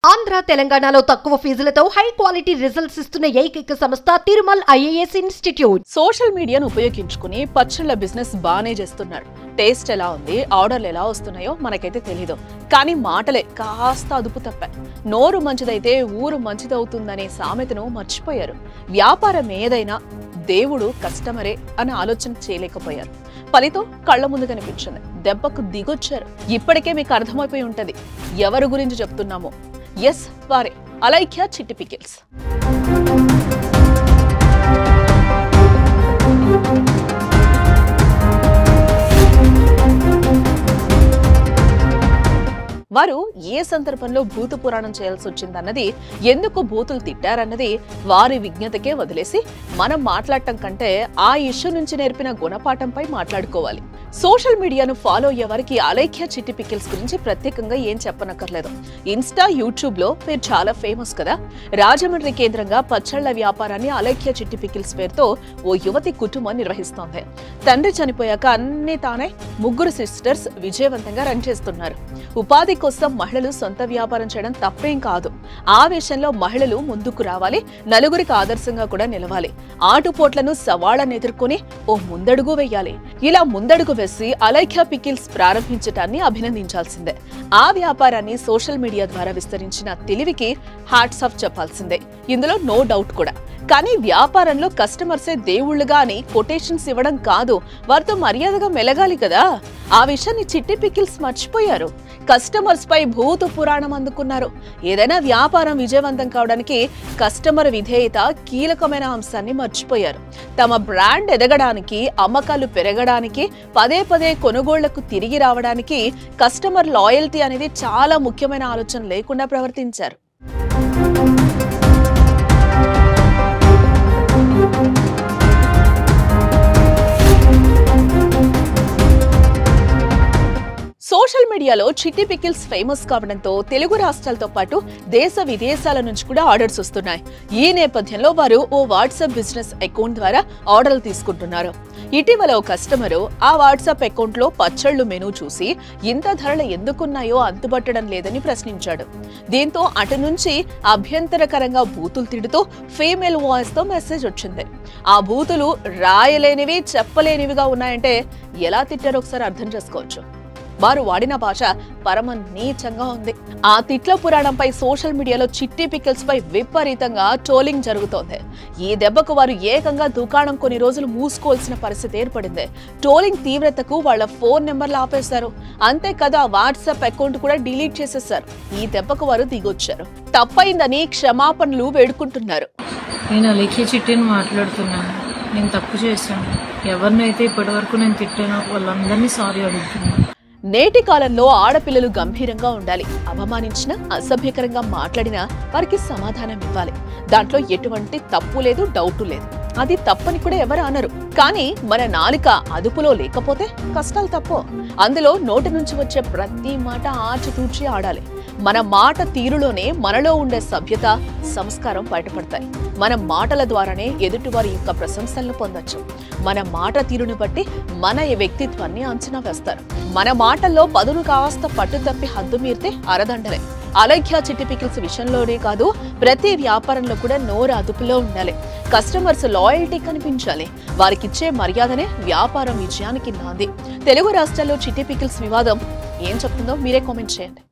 ఆంధ్ర తెలంగాణలో తక్కువ ఫీజులతో high quality results ఇస్తున్న ఏకైక సంస్థ తిరుమల్ ఐఏఎస్ ఇన్స్టిట్యూట్. సోషల్ మీడియాను ఉపయోగించుకుని పచ్చళ్ళ బిజినెస్ బానే చేస్తున్నారు. టేస్ట్ ఎలా ఉంది, ఆర్డర్లు ఎలా వస్తున్నాయో మనకైతే తెలీదు. కానీ మాటలే కాస్త అదుపు తప్పాయి. నోరు మంచిదైతే ఊరు మంచిదవుతుందనే సామెతను మర్చిపోయారు. వ్యాపారం ఏదైనా దేవుడు కస్టమరే అని ఆలోచన చేయలేకపోయారు. ఫలితం కళ్ల ముందు కనిపించింది. దెబ్బకు దిగొచ్చారు. ఇప్పటికే మీకు అర్థమైపోయి ఉంటది ఎవరి గురించి చెప్తున్నామో. ఎస్, వారే అలైఖ్య చిట్టి పికిల్స్. వారు ఏ సందర్భంలో భూత పురాణం చేయాల్సి వచ్చిందన్నది, ఎందుకు భూతులు తిట్టారన్నది వారి విజ్ఞతకే వదిలేసి మనం మాట్లాడటం కంటే ఆ ఇష్యూ నుంచి నేర్పిన గుణపాఠంపై మాట్లాడుకోవాలి. సోషల్ మీడియాను ఫాలో అయ్యే వారికి అలైఖ్య చిట్టి పికిల్స్ గురించి ప్రత్యేకంగా ఏం చెప్పనక్కర్లేదు. ఇన్స్టా, యూట్యూబ్ లో మీరు చాలా ఫేమస్ కదా. రాజమండ్రి కేంద్రంగా పచ్చళ్ల వ్యాపారాన్ని అలైఖ్య చిట్టి పికిల్స్ పేరుతో ఓ యువతి కుటుంబం నిర్వహిస్తోంది. తండ్రి చనిపోయాక అన్ని తానే ముగ్గురు సిస్టర్స్ విజయవంతంగా రన్ చేస్తున్నారు. ఉపాధి కోసం మహిళలు సొంత వ్యాపారం చేయడం తప్పేం కాదు. ఆ విషయంలో మహిళలు ముందుకు రావాలి, నలుగురికి ఆదర్శంగా కూడా నిలవాలి. ఆటుపోట్లను సవాళ్లను ఎదుర్కొని ఓ ముందడుగు వేయాలి. ఇలా ముందడుగు వేసి అలైఖ్య పికిల్స్ ప్రారంభించడాన్ని అభినందించాల్సిందే. ఆ వ్యాపారాన్ని సోషల్ మీడియా ద్వారా విస్తరించిన తెలివికి హ్యాట్స్ ఆఫ్ చెప్పాల్సిందే. ఇందులో నో డౌట్ కూడా. కానీ వ్యాపారంలో కస్టమర్సే దేవుళ్లుగా అని కొటేషన్స్ ఇవ్వడం కాదు, వారితో మర్యాదగా మెలగాలి కదా. ఆ విషయాన్ని చిట్టి పికిల్స్ మర్చిపోయారు. కస్టమర్స్ పై భూత పురాణం అందుకున్నారు. ఏదైనా వ్యాపారం విజయవంతం కావడానికి కస్టమర్ విధేయత కీలకమైన అంశాన్ని మర్చిపోయారు. తమ బ్రాండ్ ఎదగడానికి, అమ్మకాలు పెరగడానికి, పదే పదే కొనుగోళ్లకు తిరిగి రావడానికి కస్టమర్ లాయల్టీ అనేది చాలా ముఖ్యమైన ఆలోచన లేకుండా ప్రవర్తించారు. సోషల్ మీడియాలో చిట్టి పికిల్స్ ఫేమస్ కావడంతో తెలుగు రాష్ట్రాలతో పాటు దేశ విదేశాల నుంచి కూడా ఆర్డర్స్ వస్తున్నాయి. ఈ నేపథ్యంలో వారు ఓ వాట్సాప్ బిజినెస్ అకౌంట్ ద్వారా ఆర్డర్లు తీసుకుంటున్నారు. ఇటీవల ఓ కస్టమరు ఆ వాట్సాప్ అకౌంట్ లో పచ్చళ్లు మెనూ చూసి ఇంత ధరలు ఎందుకున్నాయో అంతుబట్టడం లేదని ప్రశ్నించాడు. దీంతో అటు నుంచి అభ్యంతరకరంగా బూతులు తిడుతూ ఫీమేల్ వాయిస్ తో మెసేజ్ వచ్చింది. ఆ బూతులు రాయలేనివి, చెప్పలేనివిగా ఉన్నాయంటే ఎలా తిట్టారో ఒకసారి అర్థం చేసుకోవచ్చు. వారు వాడిన భాష పరమ నీచంగా ఉంది. ఆ తిట్ల పురాణంపై సోషల్ మీడియాలో చిట్టి పికిల్స్ పై విపరీతంగా ట్రోలింగ్ జరుగుతోంది. ఈ దెబ్బకు వారు ఏకంగా దుకాణం కొన్ని రోజులు మూసుకోవాల్సిన పరిస్థితి ఏర్పడింది. ట్రోలింగ్ తీవ్రతకు వాళ్ళ ఫోన్ నెంబర్లు ఆపేశారు. అంతేకాదు ఆ వాట్సాప్ అకౌంట్ కూడా డిలీట్ చేసేశారు. ఈ దెబ్బకు వారు దిగొచ్చారు. తప్పైందని క్షమాపణలు వేడుకుంటున్నారు. నేను అలైఖ్య చిట్టిని మాట్లాడుతున్నాను. నేను తప్పు చేశాను. ఎవరినైతే ఇప్పటి వరకు నేను తిట్టానో వాళ్ళందరినీ సారీ అడుగుతున్నాను. నేటి కాలంలో ఆడపిల్లలు గంభీరంగా ఉండాలి. అవమానించినా, అసభ్యకరంగా మాట్లాడినా వారికి సమాధానం ఇవ్వాలి. దాంట్లో ఎటువంటి తప్పు లేదు, డౌట్ లేదు. అది తప్పని కూడా ఎవరు అనరు. కానీ మన నాలుక అదుపులో లేకపోతే కష్టాలు తప్పో. అందులో నోటి నుంచి వచ్చే ప్రతి మాట ఆచితూచి ఆడాలి. మన మాట తీరులోనే మనలో ఉండే సభ్యత, సంస్కారం బయటపడతాయి. మన మాటల ద్వారానే ఎదుటివారి యొక్క ప్రశంసలను పొందొచ్చు. మన మాట తీరును బట్టి మన వ్యక్తిత్వాన్ని అంచనా వేస్తారు. మన మాటల్లో పదును కాస్త పట్టు తప్పి హద్దు మీరితే అరదండలే. అలైఖ్య చిట్టి పికిల్స్ విషయంలోనే కాదు, ప్రతి వ్యాపారంలో కూడా నోరు అదుపులో ఉండాలి. కస్టమర్స్ లాయల్టీ కనిపించాలి. వారికిచ్చే మర్యాదనే వ్యాపారం విజయానికి నాంది. తెలుగు రాష్ట్రాల్లో చిట్టి పికిల్స్ వివాదం ఏం చెప్తుందో మీరే కామెంట్ చేయండి.